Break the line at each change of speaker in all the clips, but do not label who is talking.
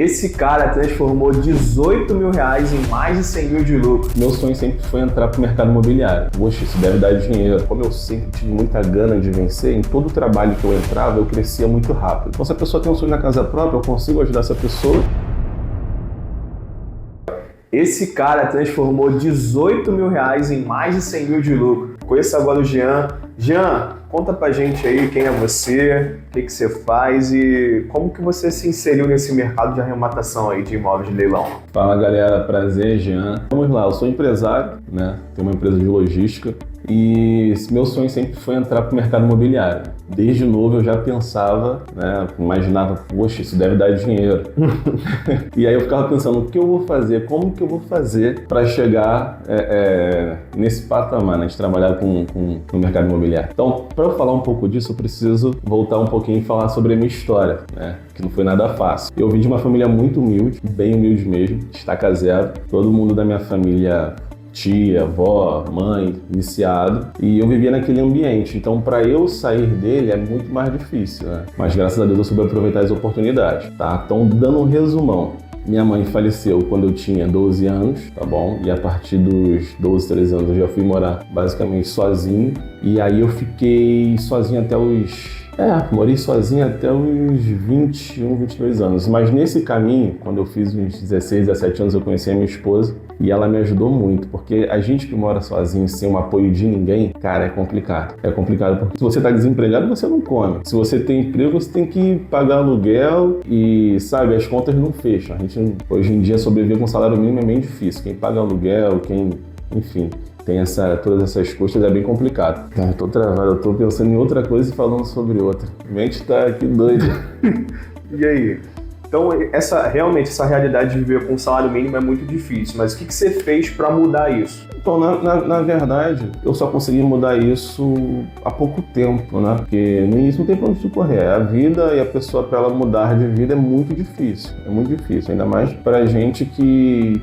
Esse cara transformou 18 mil reais em mais de 100 mil de lucro.
Meu sonho sempre foi entrar pro mercado imobiliário. Poxa, isso deve dar dinheiro. Como eu sempre tive muita gana de vencer, em todo trabalho que eu entrava, eu crescia muito rápido. Então, se a pessoa tem um sonho na casa própria, eu consigo ajudar essa pessoa.
Esse cara transformou 18 mil reais em mais de 100 mil de lucro. Conheça agora o Jean. Jean, conta pra gente aí quem é você, o que você faz e como que você se inseriu nesse mercado de arrematação aí de imóveis de leilão.
Fala galera, prazer, Jean. Vamos lá, eu sou empresário, né? Tenho uma empresa de logística e meu sonho sempre foi entrar pro mercado imobiliário. Desde novo eu já pensava, né? Imaginava, poxa, isso deve dar dinheiro. E aí eu ficava pensando, o que eu vou fazer, como que eu vou fazer para chegar nesse patamar, né? De trabalhar no mercado imobiliário. Então, para eu falar um pouco disso, eu preciso voltar um pouquinho e falar sobre a minha história, né? Que não foi nada fácil. Eu vim de uma família muito humilde, bem humilde mesmo, estaca zero. Todo mundo da minha família, tia, avó, mãe, viciado, e eu vivia naquele ambiente. Então, para eu sair dele é muito mais difícil, né? Mas graças a Deus eu soube aproveitar as oportunidades, tá? Então, dando um resumão. Minha mãe faleceu quando eu tinha 12 anos, tá bom? E a partir dos 12, 13 anos eu já fui morar basicamente sozinho. E aí eu fiquei sozinho até os... morei sozinho até os 21, 22 anos. Mas nesse caminho, quando eu fiz uns 16, 17 anos, eu conheci a minha esposa e ela me ajudou muito, porque a gente que mora sozinho sem o apoio de ninguém, cara, é complicado. É complicado porque se você tá desempregado, você não come. Se você tem emprego, você tem que pagar aluguel e, sabe, as contas não fecham. A gente, hoje em dia, sobreviver com salário mínimo é bem difícil. Quem paga aluguel, enfim, tem todas essas custas, é bem complicado. Eu tô travado, eu tô pensando em outra coisa e falando sobre outra. A mente tá aqui doida.
E aí? Então, realmente, essa realidade de viver com salário mínimo é muito difícil, mas o que você fez para mudar isso?
Então, na verdade, eu só consegui mudar isso há pouco tempo, né? Porque no início não tem pra onde tu correr. A vida e a pessoa, para ela mudar de vida, é muito difícil. É muito difícil, ainda mais pra gente que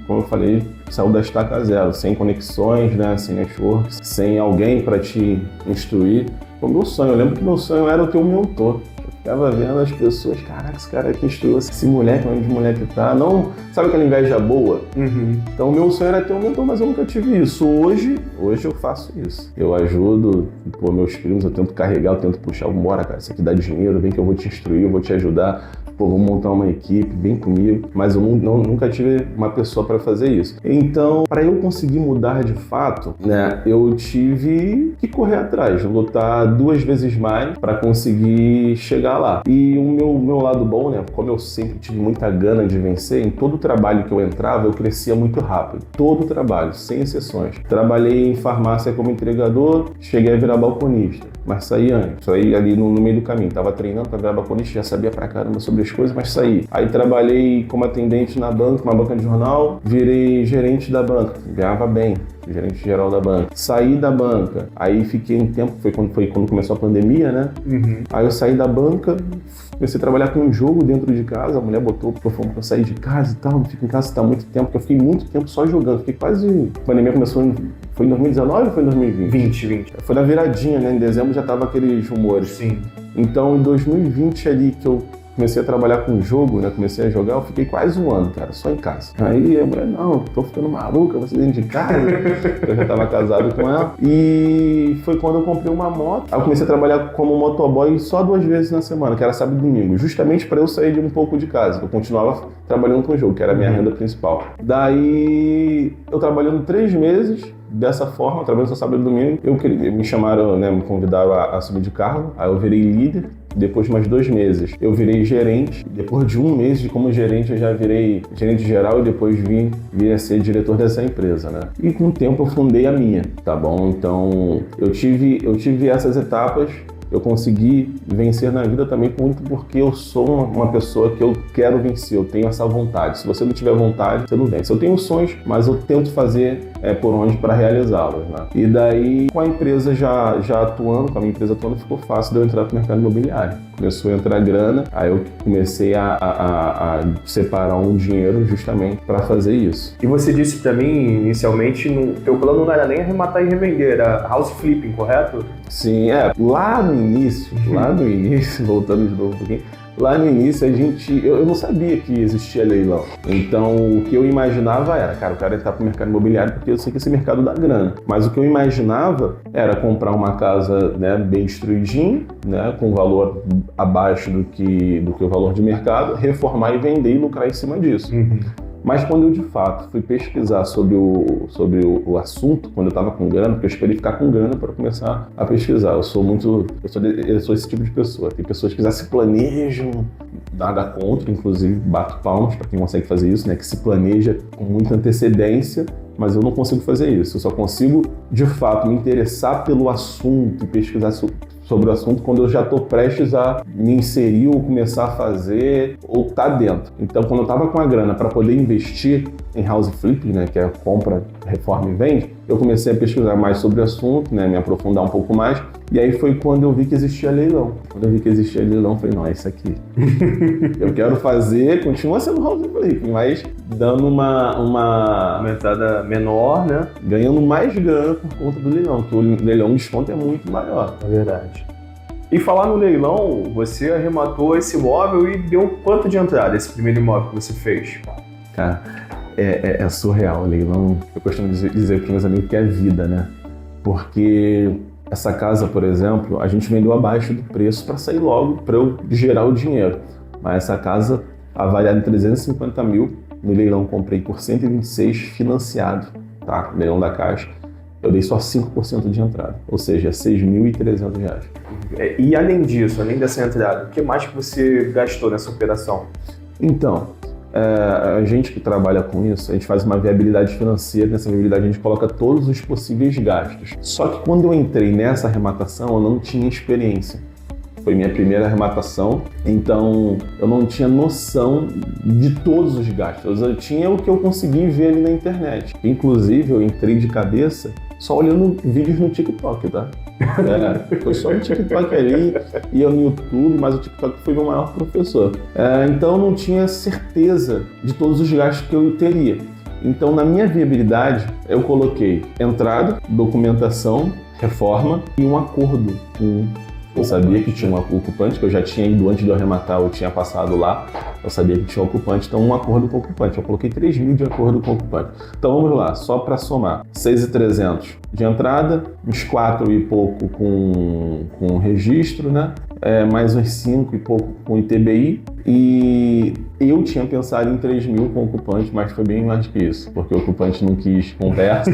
como eu falei, saiu da estaca zero, sem conexões, né? Sem networks, sem alguém para te instruir. Foi o meu sonho. Eu lembro que meu sonho era ter um mentor. Ficava vendo as pessoas, caraca, esse cara aqui instruiu esse moleque, onde o moleque tá. Não, sabe aquela inveja boa?
Uhum.
Então o meu sonho era ter um mentor, mas eu nunca tive isso. Hoje eu faço isso. Eu ajudo, meus primos, eu tento carregar, eu tento puxar, bora, cara, isso aqui dá dinheiro, vem que eu vou te instruir, eu vou te ajudar. Vamos montar uma equipe, vem comigo. Mas eu nunca tive uma pessoa para fazer isso. Então, para eu conseguir mudar de fato, né, eu tive que correr atrás, lutar 2 vezes mais para conseguir chegar lá. E o meu lado bom, né, como eu sempre tive muita gana de vencer, em todo trabalho que eu entrava, eu crescia muito rápido. Todo trabalho, sem exceções. Trabalhei em farmácia como entregador, cheguei a virar balconista, mas saí antes. Saí ali no meio do caminho. Tava treinando para virar balconista, já sabia pra caramba sobre as coisas, mas saí. Aí trabalhei como atendente na banca, uma banca de jornal, virei gerente da banca, ganhava bem, gerente geral da banca. Saí da banca, aí fiquei um tempo, foi quando começou a pandemia, né?
Uhum.
Aí eu saí da banca, comecei a trabalhar com um jogo dentro de casa, a mulher botou pra eu sair de casa e tal, não fico em casa tá muito tempo, porque eu fiquei muito tempo só jogando, fiquei quase... A pandemia começou foi em 2019 ou foi em 2020?
20.
Foi na viradinha, né? Em dezembro já tava aqueles rumores.
Sim.
Então, em 2020 ali que eu comecei a trabalhar com o jogo, né? Comecei a jogar, eu fiquei quase um ano, cara, só em casa. Aí a mulher, não, tô ficando maluca, você dentro de casa. Eu já tava casado com ela. E foi quando eu comprei uma moto. Aí eu comecei a trabalhar como motoboy só 2 vezes na semana, que era sábado e domingo, justamente para eu sair de um pouco de casa. Eu continuava trabalhando com o jogo, que era a minha renda principal. Daí, eu trabalhando 3 meses, dessa forma, trabalhando só sábado e domingo, me chamaram, né, me convidaram a subir de cargo, aí eu virei líder. Depois de mais 2 meses, eu virei gerente. Depois de 1 mês como gerente, eu já virei gerente geral e depois vim a ser diretor dessa empresa, né? E com o tempo eu fundei a minha, tá bom? Então, eu tive essas etapas. Eu consegui vencer na vida também muito porque eu sou uma pessoa que eu quero vencer, eu tenho essa vontade. Se você não tiver vontade, você não vence. Eu tenho sonhos, mas eu tento fazer por onde para realizá-los, né? E daí, com a empresa já atuando, com a minha empresa atuando, ficou fácil de eu entrar no mercado imobiliário. Começou a entrar grana, aí eu comecei a separar um dinheiro justamente para fazer isso.
E você disse para mim, inicialmente, no teu plano não era nem arrematar e revender, era house flipping, correto?
Sim, lá no início, voltando de novo um pouquinho, lá no início eu não sabia que existia leilão. Então o que eu imaginava era, cara, o cara entrar pro mercado imobiliário porque eu sei que esse mercado dá grana. Mas o que eu imaginava era comprar uma casa, né, bem destruidinha, né, com valor abaixo do que o valor de mercado, reformar e vender e lucrar em cima disso. Mas quando eu de fato fui pesquisar sobre o assunto, quando eu estava com grana, porque eu esperei ficar com grana para começar a pesquisar. Eu sou esse tipo de pessoa. Tem pessoas que já se planejam, nada contra, inclusive bato palmas para quem consegue fazer isso, né? Que se planeja com muita antecedência, mas eu não consigo fazer isso. Eu só consigo de fato me interessar pelo assunto e pesquisar sobre o assunto quando eu já estou prestes a me inserir ou começar a fazer ou tá dentro. Então, quando eu estava com a grana para poder investir em house flip, né, que é compra, reforma e vende, eu comecei a pesquisar mais sobre o assunto, né, me aprofundar um pouco mais, e aí foi quando eu vi que existia leilão. Quando eu vi que existia leilão, eu falei, não, é isso aqui. Eu quero fazer, continua sendo house flip, mas dando uma
entrada menor, né?
Ganhando mais grana por conta do leilão, porque o leilão de desconto é muito maior.
É verdade. E falar no leilão, você arrematou esse imóvel e deu quanto de entrada esse primeiro imóvel que você fez?
Cara, é surreal o leilão. Eu costumo dizer para meus amigos que é vida, né? Porque essa casa, por exemplo, a gente vendeu abaixo do preço para sair logo, para eu gerar o dinheiro. Mas essa casa, avaliada em 350 mil, no leilão comprei por 126 financiado, tá? Leilão da Caixa. Eu dei só 5% de entrada, ou seja, R$ 6.300.
E além disso, além dessa entrada, o que mais que você gastou nessa operação?
Então, a gente que trabalha com isso, a gente faz uma viabilidade financeira, nessa viabilidade a gente coloca todos os possíveis gastos. Só que quando eu entrei nessa arrematação, eu não tinha experiência. Foi minha primeira arrematação, então eu não tinha noção de todos os gastos. Eu tinha o que eu consegui ver ali na internet. Inclusive, eu entrei de cabeça só olhando vídeos no TikTok, tá? Foi só no TikTok ali, ia no YouTube, mas o TikTok foi meu maior professor. Então eu não tinha certeza de todos os gastos que eu teria. Então, na minha viabilidade, eu coloquei entrada, documentação, reforma e um acordo com... Eu sabia que tinha um ocupante, que eu já tinha ido antes de eu arrematar, eu tinha passado lá, eu sabia que tinha um ocupante, então um acordo com o ocupante. Eu coloquei 3 mil de acordo com o ocupante. Então vamos lá, só para somar, 6.300 de entrada, uns 4 e pouco com registro, né? Mais uns 5 e pouco com ITBI, e eu tinha pensado em 3 mil com o ocupante, mas foi bem mais que isso, porque o ocupante não quis conversa,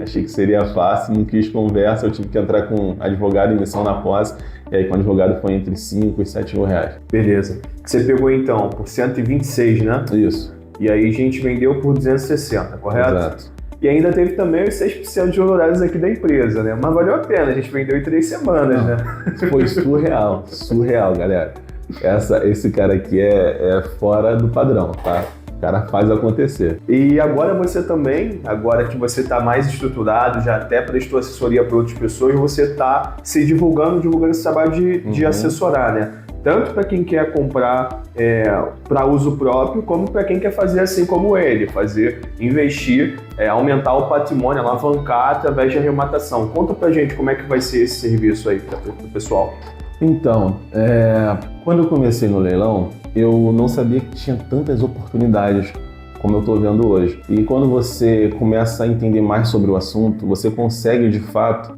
achei que seria fácil, não quis conversa, eu tive que entrar com advogado em emissão na posse, e aí com o advogado foi entre 5 e 7 mil reais.
Beleza. Você pegou então por 126, né?
Isso.
E aí a gente vendeu por 260, correto?
Exato.
E ainda teve também os 6% de honorários aqui da empresa, né? Mas valeu a pena, a gente vendeu em 3 semanas, né?
Foi surreal, galera. Esse cara aqui é fora do padrão, tá? O cara faz acontecer.
E agora você também, agora que você está mais estruturado, já até prestou assessoria para outras pessoas, você está se divulgando esse trabalho de assessorar, né? Tanto para quem quer comprar para uso próprio, como para quem quer fazer assim como ele, investir, aumentar o patrimônio, alavancar através de arrematação. Conta pra gente como é que vai ser esse serviço aí para o pessoal.
Então, quando eu comecei no leilão, eu não sabia que tinha tantas oportunidades como eu estou vendo hoje. E quando você começa a entender mais sobre o assunto, você consegue, de fato,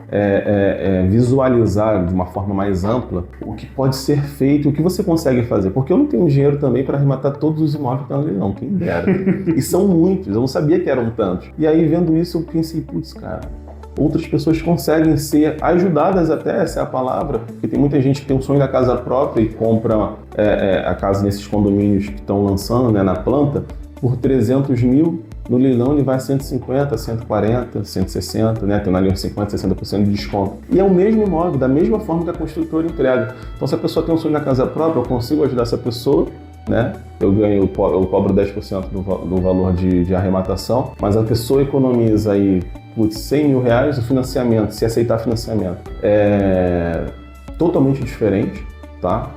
visualizar de uma forma mais ampla o que pode ser feito, o que você consegue fazer. Porque eu não tenho dinheiro também para arrematar todos os imóveis que estão no leilão, quem dera. E são muitos, eu não sabia que eram tantos. E aí, vendo isso, eu pensei, putz, cara, outras pessoas conseguem ser ajudadas até, essa é a palavra, porque tem muita gente que tem um sonho da casa própria e compra a casa nesses condomínios que estão lançando, né, na planta, por 300 mil, no leilão ele vai a 150, 140, 160, né? Tendo ali uns 50, 60% de desconto. E é o mesmo imóvel, da mesma forma que a construtora entrega. Então, se a pessoa tem um sonho na casa própria, eu consigo ajudar essa pessoa, né? Eu cobro 10% do valor de arrematação, mas a pessoa economiza aí, putz, 100 mil reais, o financiamento, se aceitar financiamento, é totalmente diferente, tá?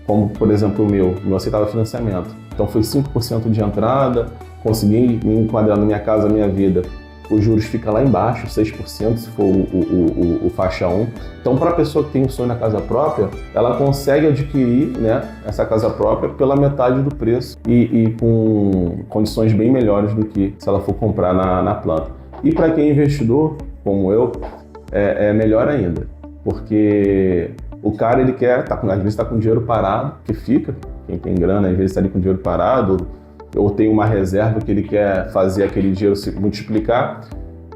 Como, por exemplo, o meu aceitava financiamento. Então foi 5% de entrada, consegui me enquadrar na minha casa, minha vida, os juros ficam lá embaixo, 6%, se for o faixa 1. Então, para a pessoa que tem um sonho na casa própria, ela consegue adquirir, né, essa casa própria pela metade do preço e com condições bem melhores do que se ela for comprar na planta. E para quem é investidor, como eu, é melhor ainda, porque o cara, ele quer, às vezes está com dinheiro parado, que fica, quem tem grana, às vezes está ali com dinheiro parado, ou tem uma reserva que ele quer fazer aquele dinheiro se multiplicar,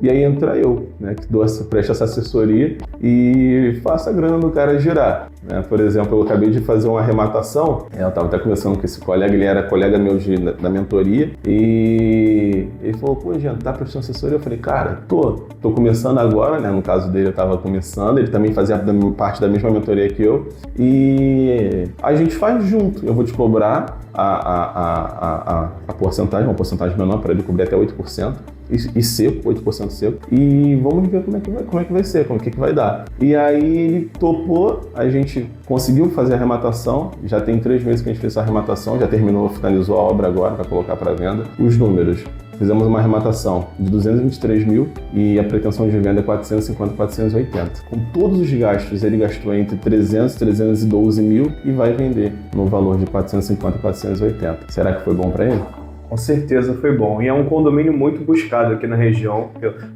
e aí entra eu, né, que presto essa assessoria e faço a grana do cara girar. Né? Por exemplo, eu acabei de fazer uma arrematação, eu estava até conversando com esse colega, ele era colega meu da mentoria, e ele falou, pô, Jean, tá prestando assessoria? Eu falei, cara, tô começando agora, né? No caso dele eu estava começando, ele também fazia parte da mesma mentoria que eu, e a gente faz junto, eu vou te cobrar a porcentagem, uma porcentagem menor para ele cobrir até 8%, e seco, 8% seco, e vamos ver como é que vai ser, o que vai dar. E aí ele topou, a gente conseguiu fazer a arrematação, já tem 3 meses que a gente fez essa arrematação, já finalizou a obra agora para colocar para venda. Os números, fizemos uma arrematação de 223 mil e a pretensão de venda é 450, 480. Com todos os gastos, ele gastou entre 300 e 312 mil e vai vender no valor de 450, 480. Será que foi bom para ele?
Com certeza foi bom. E é um condomínio muito buscado aqui na região.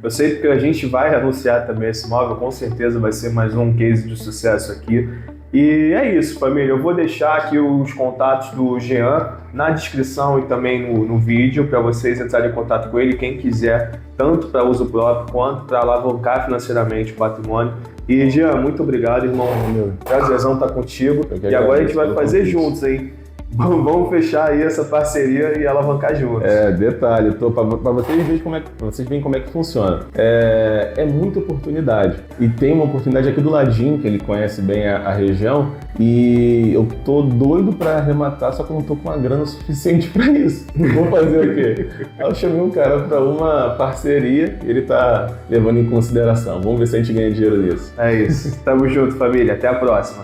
Eu sei que a gente vai anunciar também esse imóvel, com certeza vai ser mais um case de sucesso aqui. E é isso, família. Eu vou deixar aqui os contatos do Jean na descrição e também no vídeo para vocês entrarem em contato com ele, quem quiser, tanto para uso próprio quanto para alavancar financeiramente o patrimônio. E Jean, muito obrigado, irmão. Meu prazerzão estar contigo. E agora a gente vai fazer juntos, hein? Vamos fechar aí essa parceria e alavancar juntos.
Detalhe, para vocês verem como é que funciona. É muita oportunidade. E tem uma oportunidade aqui do ladinho, que ele conhece bem a região, e eu tô doido para arrematar, só que eu não tô com uma grana suficiente para isso. Vou fazer o quê? Aí eu chamei um cara para uma parceria e ele tá levando em consideração. Vamos ver se a gente ganha dinheiro nisso.
É isso. Tamo junto, família. Até a próxima.